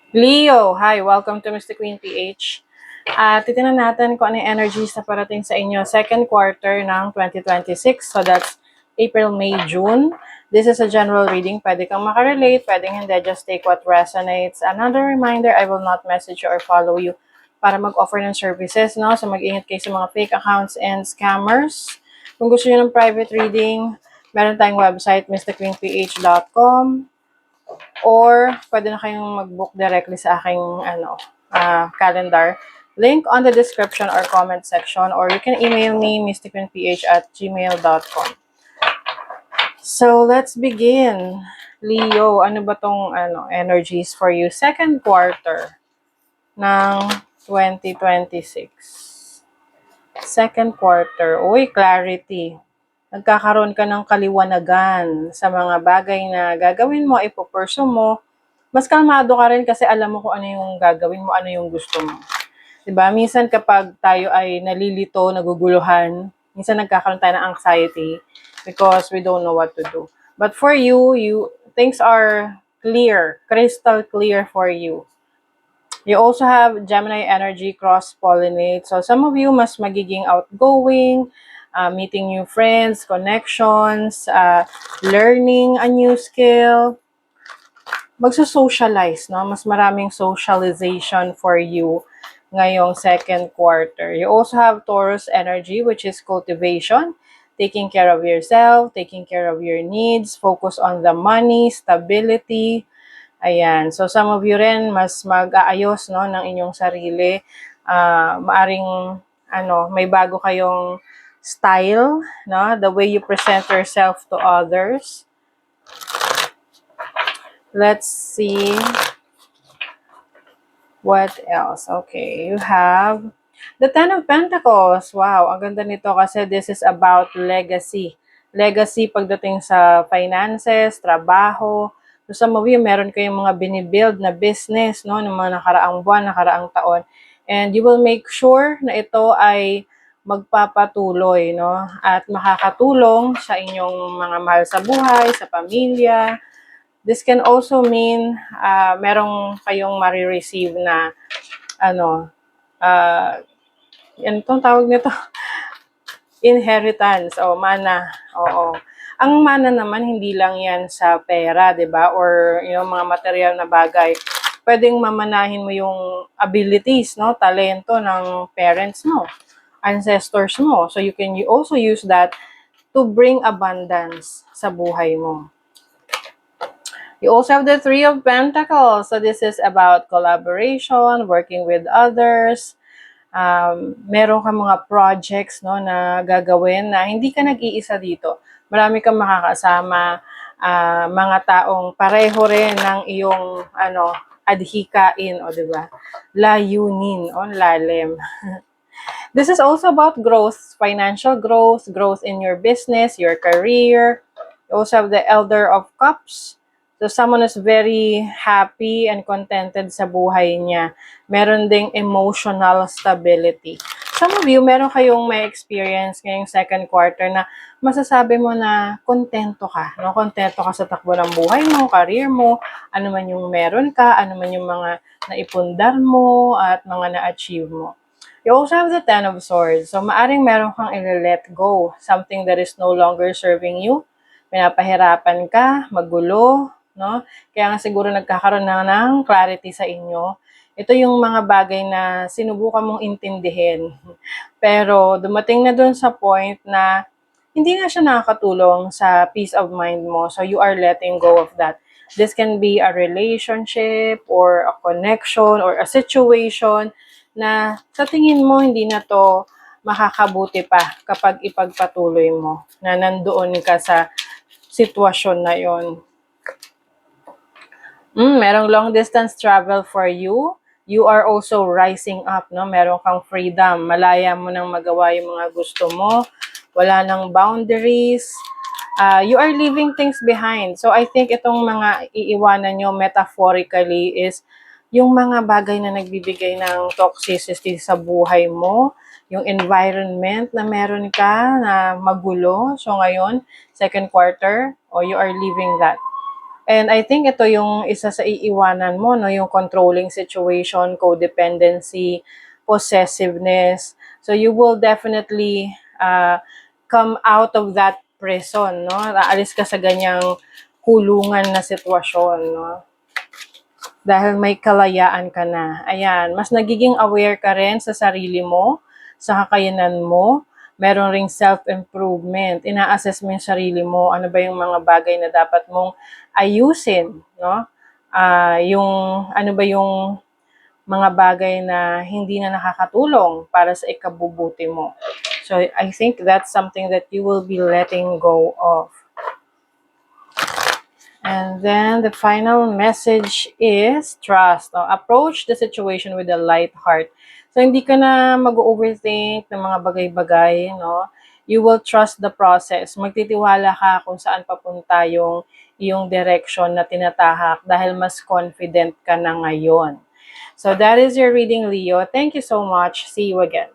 Leo, hi! Welcome to Mr. Queen PH. Titingnan natin kung ano yung energies na parating sa inyo second quarter ng 2026. So that's April, May, June. This is a general reading. Pwede kang makarelate, pwedeng hindi. Just take what resonates. Another reminder, I will not message you or follow you para mag-offer ng services. No? So mag-ingat kayo sa mga fake accounts and scammers. Kung gusto nyo ng private reading, meron tayong website, mrqueenph.com. Or pwede na kayong mag-book directly sa aking calendar. Link on the description or comment section, or you can email me mysticph@gmail.com. So let's begin. Leo, ano ba tong energies for you second quarter ng 2026? Second quarter, uy, clarity. Nagkakaroon ka ng kaliwanagan sa mga bagay na gagawin mo, ipopursue mo. Mas kalmado ka rin kasi alam mo kung ano yung gagawin mo, ano yung gusto mo. Diba? Minsan kapag tayo ay nalilito, naguguluhan, minsan nagkakaroon tayo ng anxiety because we don't know what to do. But for you, things are clear, crystal clear for you. You also have Gemini energy cross-pollinate. So some of you mas magiging outgoing, meeting new friends, connections, learning a new skill, magso-socialize, no? Mas maraming socialization for you ngayong second quarter. You also have Taurus energy, which is cultivation, taking care of yourself, taking care of your needs, focus on the money, stability. Ayan. So, some of you rin, mas mag-aayos, no, ng inyong sarili. Maaring, may bago kayong style, no? The way you present yourself to others. Let's see. What else? Okay, you have the Ten of Pentacles. Wow, ang ganda nito kasi this is about legacy. Legacy pagdating sa finances, trabaho. So some of you, meron kayong mga binibuild na business, no, ng mga nakaraang buwan, nakaraang taon. And you will make sure na ito ay magpapatuloy, no, at makakatulong sa inyong mga mahal sa buhay, sa pamilya. This can also mean merong kayong marireceive na yan itong tawag nito, inheritance o mana. Oo. Ang mana naman, hindi lang yan sa pera, di ba? Or yung mga material na bagay. Pwedeng mamanahin mo yung abilities, no? Talento ng parents mo, ancestors mo. So you can also use that to bring abundance sa buhay mo. You also have the Three of Pentacles. So this is about collaboration, working with others. Meron kang mga projects, no, na gagawin na hindi ka nag-iisa dito. Marami kang makakasama, mga taong pareho rin ng iyong adhikain, o diba? Layunin, o lalim. This is also about growth, financial growth, growth in your business, your career. You also have the Elder of Cups. So someone is very happy and contented sa buhay niya. Meron ding emotional stability. Some of you, meron kayong may experience ngayong second quarter na masasabi mo na kontento ka. No? Kontento ka sa takbo ng buhay mo, career mo, ano man yung meron ka, ano man yung mga naipundar mo at mga na-achieve mo. You also have the Ten of Swords. So, maaring meron kang i-let go. Something that is no longer serving you. Pinapahirapan ka, magulo, no? Kaya nga siguro nagkakaroon na ng clarity sa inyo. Ito yung mga bagay na sinubukan mong intindihin. Pero dumating na dun sa point na hindi na siya nakakatulong sa peace of mind mo. So you are letting go of that. This can be a relationship or a connection or a situation na sa tingin mo hindi na to makakabuti pa kapag ipagpatuloy mo na nandoon ka sa sitwasyon na yon. Merong long distance travel for you. You are also rising up, no? Meron kang freedom. Malaya mo nang magawa yung mga gusto mo. Wala nang boundaries. You are leaving things behind. So I think itong mga iiwanan nyo metaphorically is yung mga bagay na nagbibigay ng toxicity sa buhay mo, yung environment na meron ka na magulo. So ngayon, second quarter, you are leaving that. And I think ito yung isa sa iiwanan mo, no? Yung controlling situation, codependency, possessiveness. So you will definitely come out of that prison, no? Aalis ka sa ganyang kulungan na sitwasyon, no? Dahil may kalayaan ka na. Ayan, mas nagiging aware ka rin sa sarili mo, sa kakayanan mo, meron ring self-improvement. Ina-assess mo yung sarili mo, ano ba yung mga bagay na dapat mong ayusin, no? Yung ano ba yung mga bagay na hindi na nakakatulong para sa ikabubuti mo. So I think that's something that you will be letting go of. And then the final message is trust. No? Approach the situation with a light heart. So hindi ka na mag-overthink ng mga bagay-bagay, no? You will trust the process. Magtitiwala ka kung saan papunta yung direction na tinatahak dahil mas confident ka na ngayon. So that is your reading, Leo. Thank you so much. See you again.